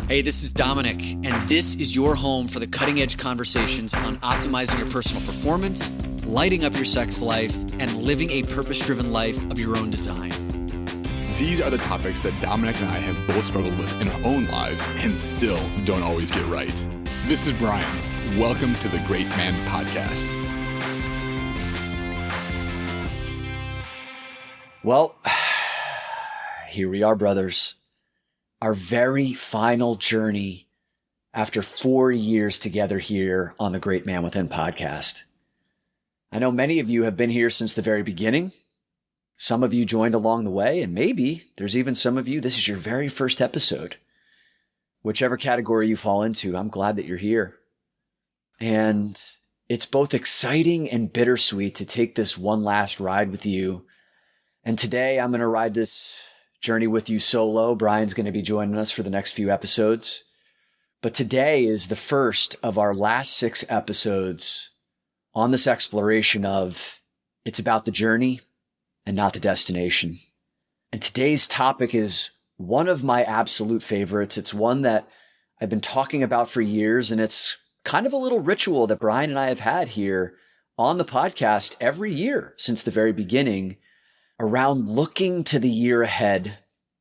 Hey, this is Dominic, and this is your home for the cutting-edge conversations on optimizing your personal performance, lighting up your sex life, and living a purpose-driven life of your own design. These are the topics that Dominic and I have both struggled with in our own lives and still don't always get right. This is Brian. Welcome to the Great Man Podcast. Well, here we are, brothers. Our very final journey after 4 years together here on the Great Man Within podcast. I know many of you have been here since the very beginning. Some of you joined along the way, and maybe there's even some of you, this is your very first episode. Whichever category you fall into, I'm glad that you're here. And it's both exciting and bittersweet to take this one last ride with you. And today I'm going to ride this journey with you solo. Brian's going to be joining us for the next few episodes. But today is the first of our last 6 episodes on this exploration of it's about the journey and not the destination. And today's topic is one of my absolute favorites. It's one that I've been talking about for years, and it's kind of a little ritual that Brian and I have had here on the podcast every year since the very beginning, around looking to the year ahead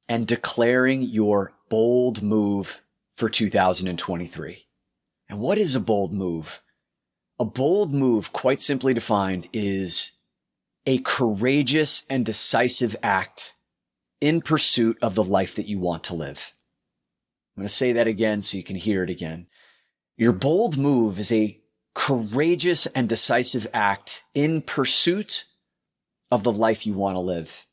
and declaring your bold move for 2023. And what is a bold move? A bold move, quite simply defined, is a courageous and decisive act in pursuit of the life that you want to live. I'm going to say that again so you can hear it again. Your bold move is a courageous and decisive act in pursuit of the life you want to live.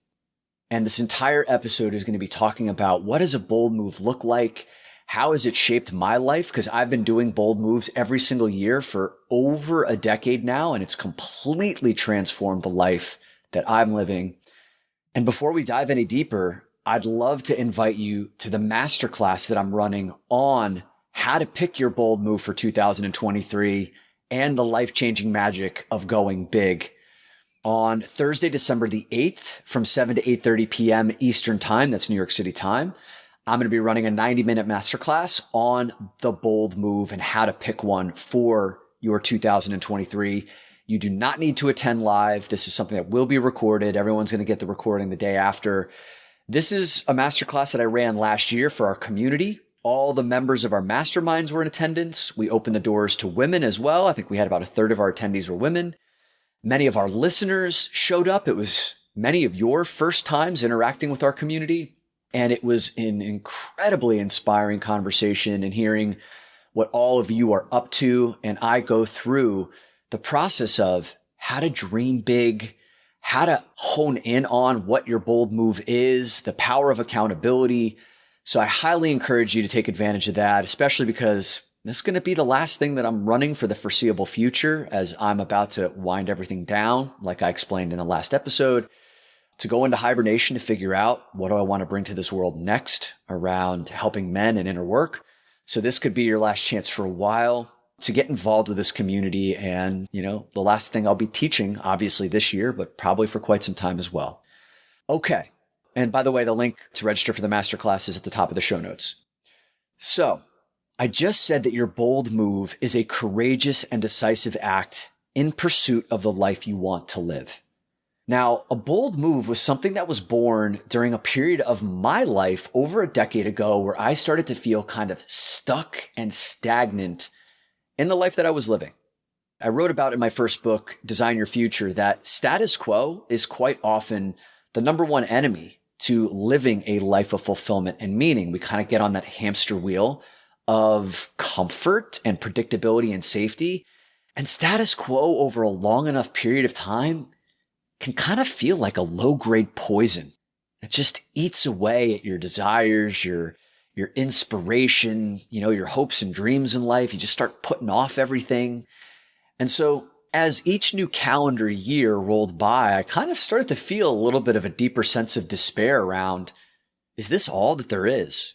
And this entire episode is going to be talking about what does a bold move look like? How has it shaped my life? Because I've been doing bold moves every single year for over a decade now, and it's completely transformed the life that I'm living. And before we dive any deeper, I'd love to invite you to the masterclass that I'm running on how to pick your bold move for 2023 and the life-changing magic of going big. On Thursday, December the 8th from 7 to 8:30 p.m. Eastern Time, that's New York City time, I'm going to be running a 90-minute masterclass on the bold move and how to pick one for your 2023. You do not need to attend live. This is something that will be recorded. Everyone's going to get the recording the day after. This is a masterclass that I ran last year for our community. All the members of our masterminds were in attendance. We opened the doors to women as well. I think we had about a third of our attendees were women. Many of our listeners showed up. It was many of your first times interacting with our community. And it was an incredibly inspiring conversation and hearing what all of you are up to. And I go through the process of how to dream big, how to hone in on what your bold move is, the power of accountability. So I highly encourage you to take advantage of that, especially because this is going to be the last thing that I'm running for the foreseeable future, as I'm about to wind everything down, like I explained in the last episode, to go into hibernation to figure out what do I want to bring to this world next around helping men and inner work. So this could be your last chance for a while to get involved with this community. And, the last thing I'll be teaching, obviously this year, but probably for quite some time as well. Okay. And by the way, the link to register for the masterclass is at the top of the show notes. So I just said that your bold move is a courageous and decisive act in pursuit of the life you want to live. Now, a bold move was something that was born during a period of my life over a decade ago where I started to feel kind of stuck and stagnant in the life that I was living. I wrote about in my first book, Design Your Future, that status quo is quite often the number one enemy to living a life of fulfillment and meaning. We kind of get on that hamster wheel of comfort and predictability and safety. And status quo over a long enough period of time can kind of feel like a low-grade poison. It just eats away at your desires, your inspiration, your hopes and dreams in life. You just start putting off everything. And so as each new calendar year rolled by, I kind of started to feel a little bit of a deeper sense of despair around, is this all that there is?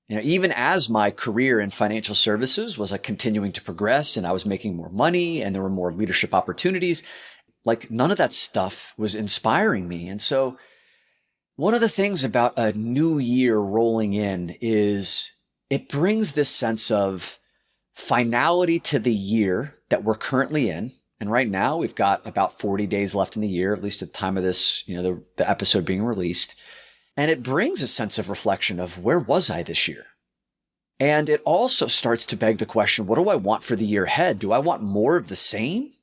Even as my career in financial services was continuing to progress and I was making more money and there were more leadership opportunities, none of that stuff was inspiring me. And so one of the things about a new year rolling in is it brings this sense of finality to the year that we're currently in. And right now we've got about 40 days left in the year, at least at the time of this, the episode being released. And it brings a sense of reflection of where was I this year? And it also starts to beg the question, what do I want for the year ahead? Do I want more of the same?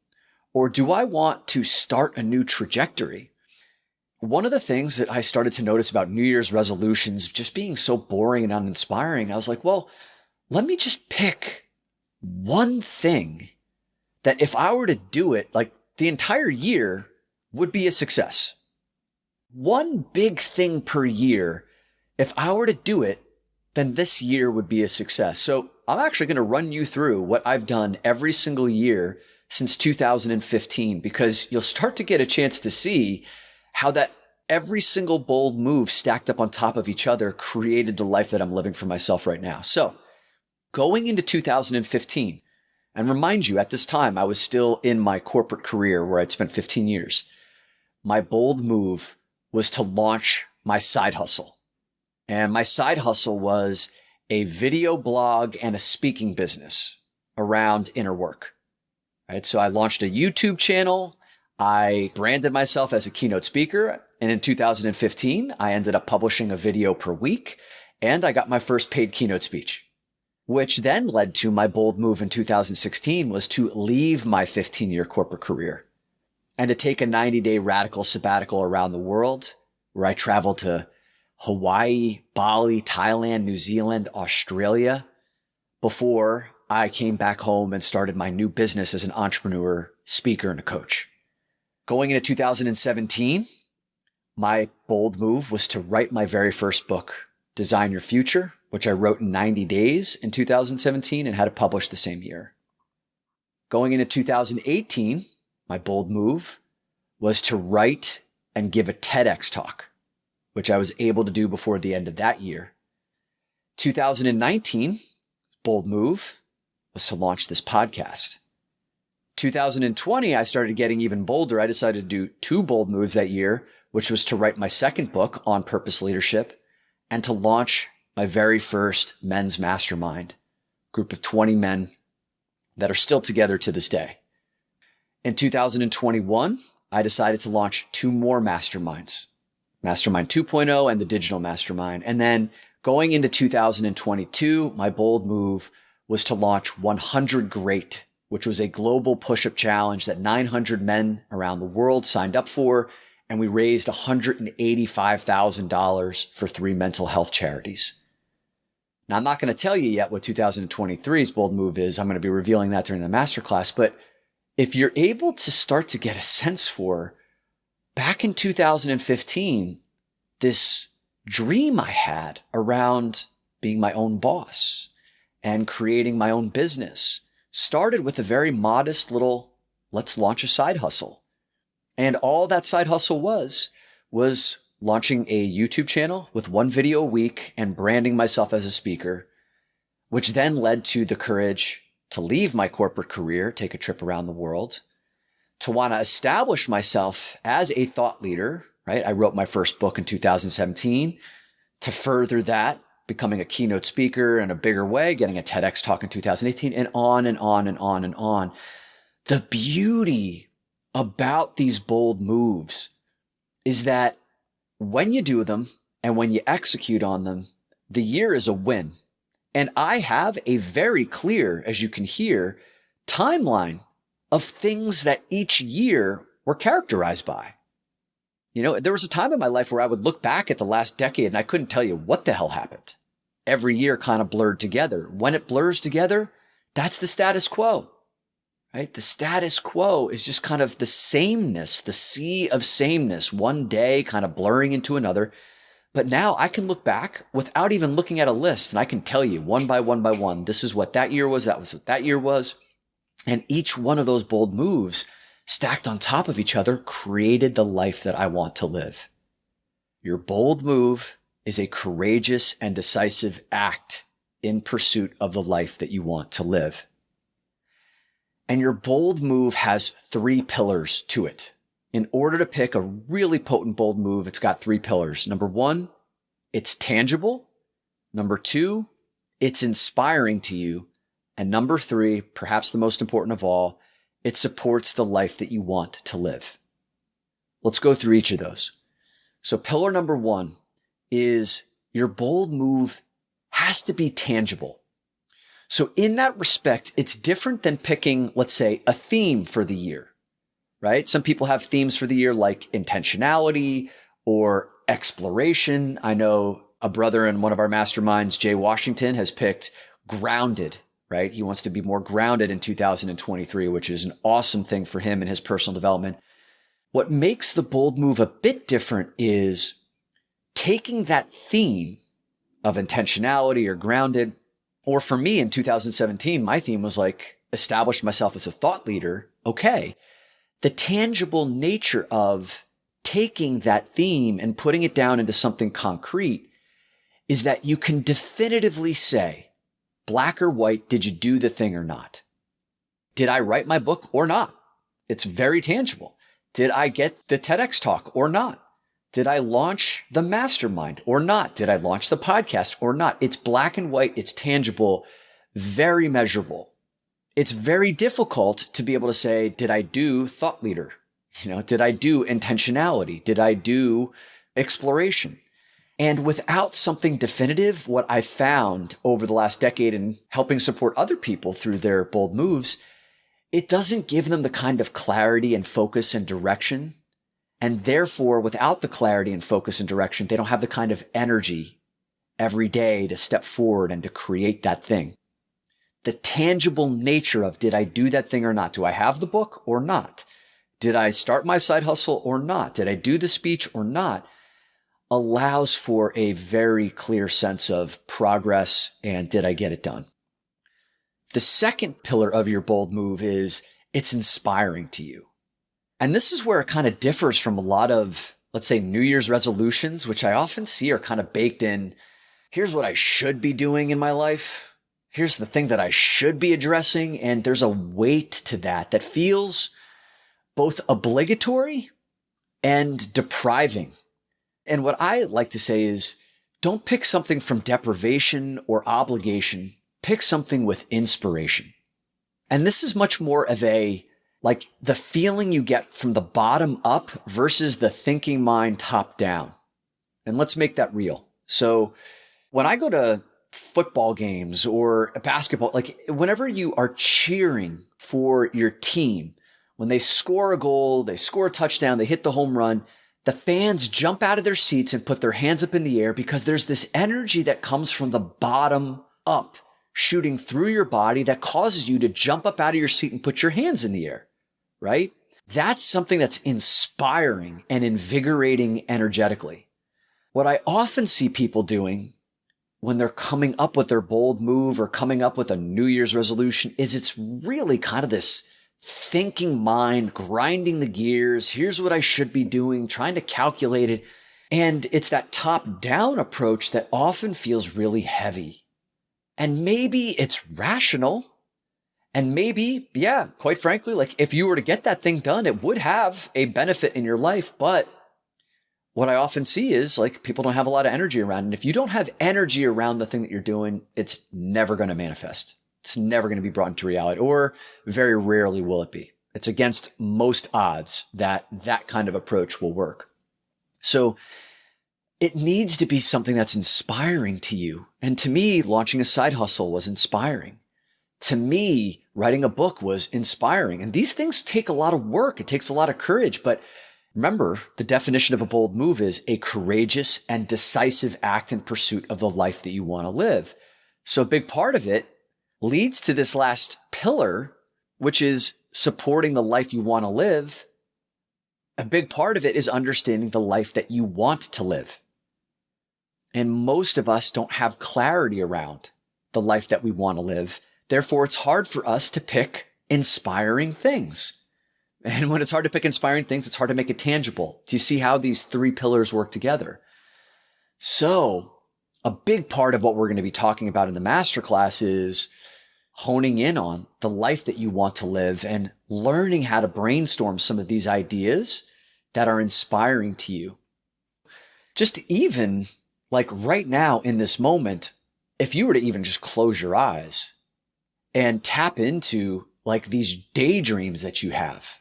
Or do I want to start a new trajectory? One of the things that I started to notice about New Year's resolutions just being so boring and uninspiring, I was like, well, let me just pick one thing that if I were to do it, like the entire year would be a success. One big thing per year, if I were to do it, then this year would be a success. So I'm actually going to run you through what I've done every single year since 2015, because you'll start to get a chance to see how that every single bold move stacked up on top of each other created the life that I'm living for myself right now. So going into 2015, and remind you, at this time, I was still in my corporate career where I'd spent 15 years. My bold move was to launch my side hustle. And my side hustle was a video blog and a speaking business around inner work. Right? So I launched a YouTube channel. I branded myself as a keynote speaker. And in 2015, I ended up publishing a video per week. And I got my first paid keynote speech, which then led to my bold move in 2016 was to leave my 15-year corporate career and to take a 90-day radical sabbatical around the world, where I traveled to Hawaii, Bali, Thailand, New Zealand, Australia, before I came back home and started my new business as an entrepreneur, speaker, and a coach. Going into 2017, my bold move was to write my very first book, Design Your Future, which I wrote in 90 days in 2017 and had it published the same year. Going into 2018, my bold move was to write and give a TEDx talk, which I was able to do before the end of that year. 2019, bold move was to launch this podcast. 2020, I started getting even bolder. I decided to do 2 bold moves that year, which was to write my second book on purpose leadership and to launch my very first men's mastermind, group of 20 men that are still together to this day. In 2021, I decided to launch 2 more masterminds, Mastermind 2.0 and the Digital Mastermind. And then going into 2022, my bold move was to launch 100 Great, which was a global push-up challenge that 900 men around the world signed up for. And we raised $185,000 for 3 mental health charities. Now, I'm not going to tell you yet what 2023's bold move is. I'm going to be revealing that during the masterclass. But if you're able to start to get a sense for, back in 2015, this dream I had around being my own boss and creating my own business started with a very modest little, let's launch a side hustle. And all that side hustle was launching a YouTube channel with 1 video a week and branding myself as a speaker, which then led to the courage to leave my corporate career, take a trip around the world, to want to establish myself as a thought leader, right? I wrote my first book in 2017 to further that, becoming a keynote speaker in a bigger way, getting a TEDx talk in 2018, and on and on and on and on. The beauty about these bold moves is that when you do them and when you execute on them, the year is a win. And I have a very clear, as you can hear, timeline of things that each year were characterized by. There was a time in my life where I would look back at the last decade and I couldn't tell you what the hell happened. Every year kind of blurred together. When it blurs together, that's the status quo. Right? The status quo is just kind of the sameness, the sea of sameness, one day kind of blurring into another. But now I can look back without even looking at a list and I can tell you one by one, this is what that year was, that was what that year was. And each one of those bold moves stacked on top of each other created the life that I want to live. Your bold move is a courageous and decisive act in pursuit of the life that you want to live. And your bold move has 3 pillars to it. In order to pick a really potent bold move, it's got 3 pillars. Number 1, it's tangible. Number 2, it's inspiring to you. And number 3, perhaps the most important of all, it supports the life that you want to live. Let's go through each of those. So pillar number 1 is your bold move has to be tangible. So in that respect, it's different than picking, let's say, a theme for the year, right? Some people have themes for the year like intentionality or exploration. I know a brother in one of our masterminds, Jay Washington, has picked grounded, right? He wants to be more grounded in 2023, which is an awesome thing for him and his personal development. What makes the bold move a bit different is taking that theme of intentionality or grounded, or for me in 2017, my theme was like, establish myself as a thought leader. Okay. The tangible nature of taking that theme and putting it down into something concrete is that you can definitively say, black or white, did you do the thing or not? Did I write my book or not? It's very tangible. Did I get the TEDx talk or not? Did I launch the mastermind or not? Did I launch the podcast or not? It's black and white. It's tangible, very measurable. It's very difficult to be able to say, did I do thought leader? Did I do intentionality? Did I do exploration? And without something definitive, what I found over the last decade in helping support other people through their bold moves, it doesn't give them the kind of clarity and focus and direction. And therefore, without the clarity and focus and direction, they don't have the kind of energy every day to step forward and to create that thing. The tangible nature of, did I do that thing or not? Do I have the book or not? Did I start my side hustle or not? Did I do the speech or not? Allows for a very clear sense of progress and did I get it done? The second pillar of your bold move is it's inspiring to you. And this is where it kind of differs from a lot of, let's say, New Year's resolutions, which I often see are kind of baked in. Here's what I should be doing in my life. Here's the thing that I should be addressing. And there's a weight to that feels both obligatory and depriving. And what I like to say is, don't pick something from deprivation or obligation. Pick something with inspiration. And this is much more of like the feeling you get from the bottom up versus the thinking mind top down. And let's make that real. So when I go to football games or basketball, like whenever you are cheering for your team, when they score a goal, they score a touchdown, they hit the home run, the fans jump out of their seats and put their hands up in the air because there's this energy that comes from the bottom up, shooting through your body that causes you to jump up out of your seat and put your hands in the air, right? That's something that's inspiring and invigorating energetically. What I often see people doing when they're coming up with their bold move or coming up with a New Year's resolution is it's really kind of this thinking mind, grinding the gears. Here's what I should be doing, trying to calculate it. And it's that top-down approach that often feels really heavy. And maybe it's rational. And maybe, yeah, quite frankly, like if you were to get that thing done, it would have a benefit in your life. But what I often see is like people don't have a lot of energy around. And if you don't have energy around the thing that you're doing, it's never going to manifest. It's never going to be brought into reality, or very rarely will it be. It's against most odds that that kind of approach will work. So it needs to be something that's inspiring to you. And to me, launching a side hustle was inspiring. To me, writing a book was inspiring. And these things take a lot of work. It takes a lot of courage. But remember, the definition of a bold move is a courageous and decisive act in pursuit of the life that you want to live. So a big part of it leads to this last pillar, which is supporting the life you want to live. A big part of it is understanding the life that you want to live. And most of us don't have clarity around the life that we want to live. Therefore, it's hard for us to pick inspiring things. And when it's hard to pick inspiring things, it's hard to make it tangible. Do you see how these 3 pillars work together? So a big part of what we're going to be talking about in the masterclass is honing in on the life that you want to live and learning how to brainstorm some of these ideas that are inspiring to you. Just even like right now in this moment, if you were to even just close your eyes and tap into like these daydreams that you have,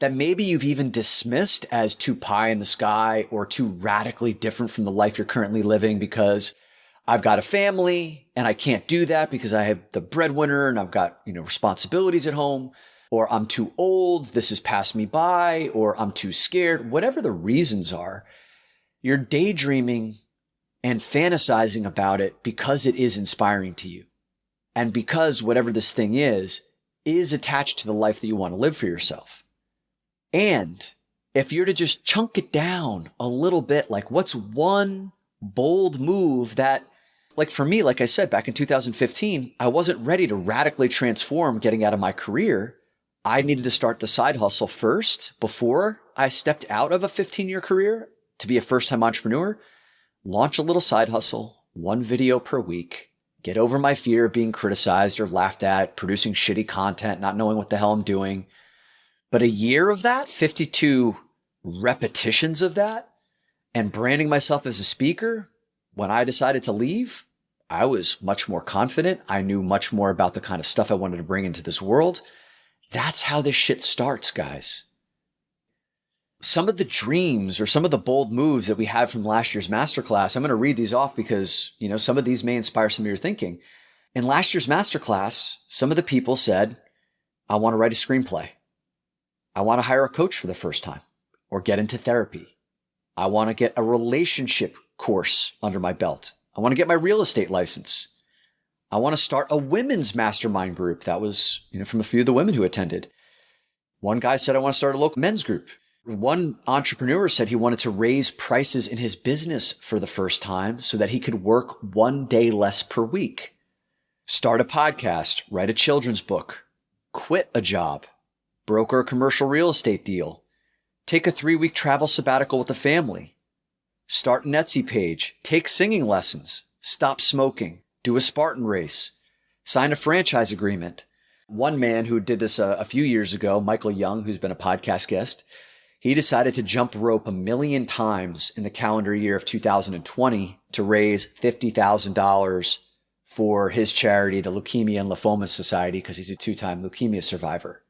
that maybe you've even dismissed as too pie in the sky or too radically different from the life you're currently living because I've got a family and I can't do that because I have the breadwinner and I've got, responsibilities at home, or I'm too old, this has passed me by, or I'm too scared, whatever the reasons are, you're daydreaming and fantasizing about it because it is inspiring to you. And because whatever this thing is attached to the life that you want to live for yourself. And if you're to just chunk it down a little bit, like what's one bold move that, like for me, like I said, back in 2015, I wasn't ready to radically transform getting out of my career. I needed to start the side hustle first before I stepped out of a 15-year career to be a first-time entrepreneur, launch a little side hustle, 1 video per week, get over my fear of being criticized or laughed at, producing shitty content, not knowing what the hell I'm doing. But a year of that, 52 repetitions of that, and branding myself as a speaker, when I decided to leave, I was much more confident. I knew much more about the kind of stuff I wanted to bring into this world. That's how this shit starts, guys. Some of the dreams or some of the bold moves that we had from last year's masterclass, I'm going to read these off because, some of these may inspire some of your thinking. In last year's masterclass, some of the people said, I want to write a screenplay. I want to hire a coach for the first time or get into therapy. I want to get a relationship course under my belt. I want to get my real estate license. I want to start a women's mastermind group. That was, from a few of the women who attended. One guy said, I want to start a local men's group. One entrepreneur said he wanted to raise prices in his business for the first time so that he could work 1 day less per week. Start a podcast, write a children's book, quit a job, broker a commercial real estate deal, take a 3-week travel sabbatical with the family, start an Etsy page, take singing lessons, stop smoking, do a Spartan race, sign a franchise agreement. One man who did this a few years ago, Michael Young, who's been a podcast guest, he decided to jump rope 1 million times in the calendar year of 2020 to raise $50,000 for his charity, the Leukemia and Lymphoma Society, because he's a 2-time leukemia survivor.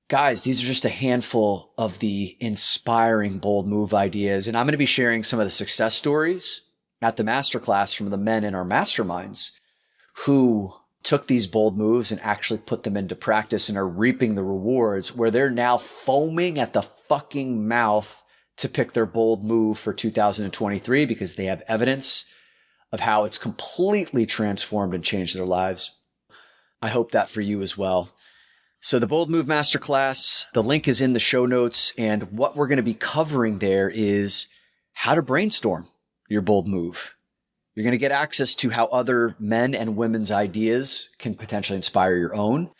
Guys, these are just a handful of the inspiring bold move ideas. And I'm going to be sharing some of the success stories at the masterclass from the men in our masterminds who took these bold moves and actually put them into practice and are reaping the rewards, where they're now foaming at the fucking mouth to pick their bold move for 2023 because they have evidence of how it's completely transformed and changed their lives. I hope that for you as well. So the Bold Move Masterclass, the link is in the show notes. And what we're going to be covering there is how to brainstorm your bold move. You're going to get access to how other men and women's ideas can potentially inspire your own.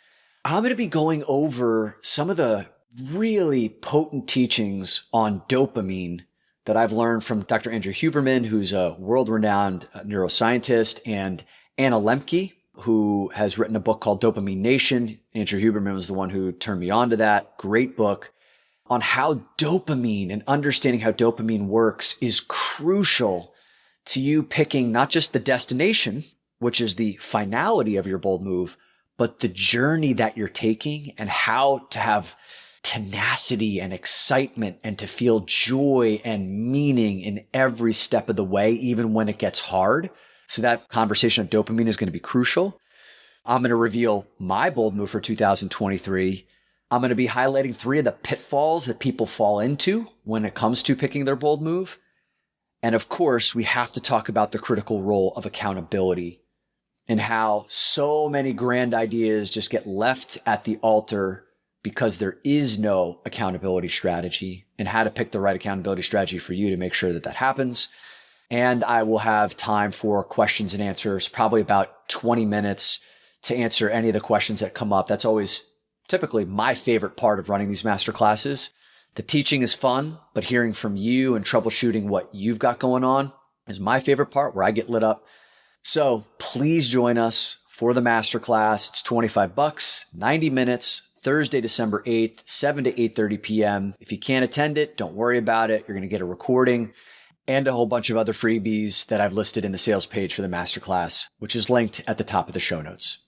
I'm going to be going over some of the really potent teachings on dopamine that I've learned from Dr. Andrew Huberman, who's a world-renowned neuroscientist, and Anna Lemke, who has written a book called Dopamine Nation. Andrew Huberman was the one who turned me on to that. Great book on how dopamine and understanding how dopamine works is crucial to you picking not just the destination, which is the finality of your bold move, but the journey that you're taking and how to have tenacity and excitement and to feel joy and meaning in every step of the way, even when it gets hard. So that conversation of dopamine is going to be crucial. I'm going to reveal my bold move for 2023. I'm going to be highlighting 3 of the pitfalls that people fall into when it comes to picking their bold move. And of course, we have to talk about the critical role of accountability and how so many grand ideas just get left at the altar because there is no accountability strategy, and how to pick the right accountability strategy for you to make sure that that happens. And I will have time for questions and answers, probably about 20 minutes to answer any of the questions that come up. That's always typically my favorite part of running these masterclasses. The teaching is fun, but hearing from you and troubleshooting what you've got going on is my favorite part, where I get lit up. So please join us for the masterclass. It's $25, 90 minutes, Thursday, December 8th, 7 to 8:30 p.m. If you can't attend it, don't worry about it. You're going to get a recording. and a whole bunch of other freebies that I've listed in the sales page for the masterclass, which is linked at the top of the show notes.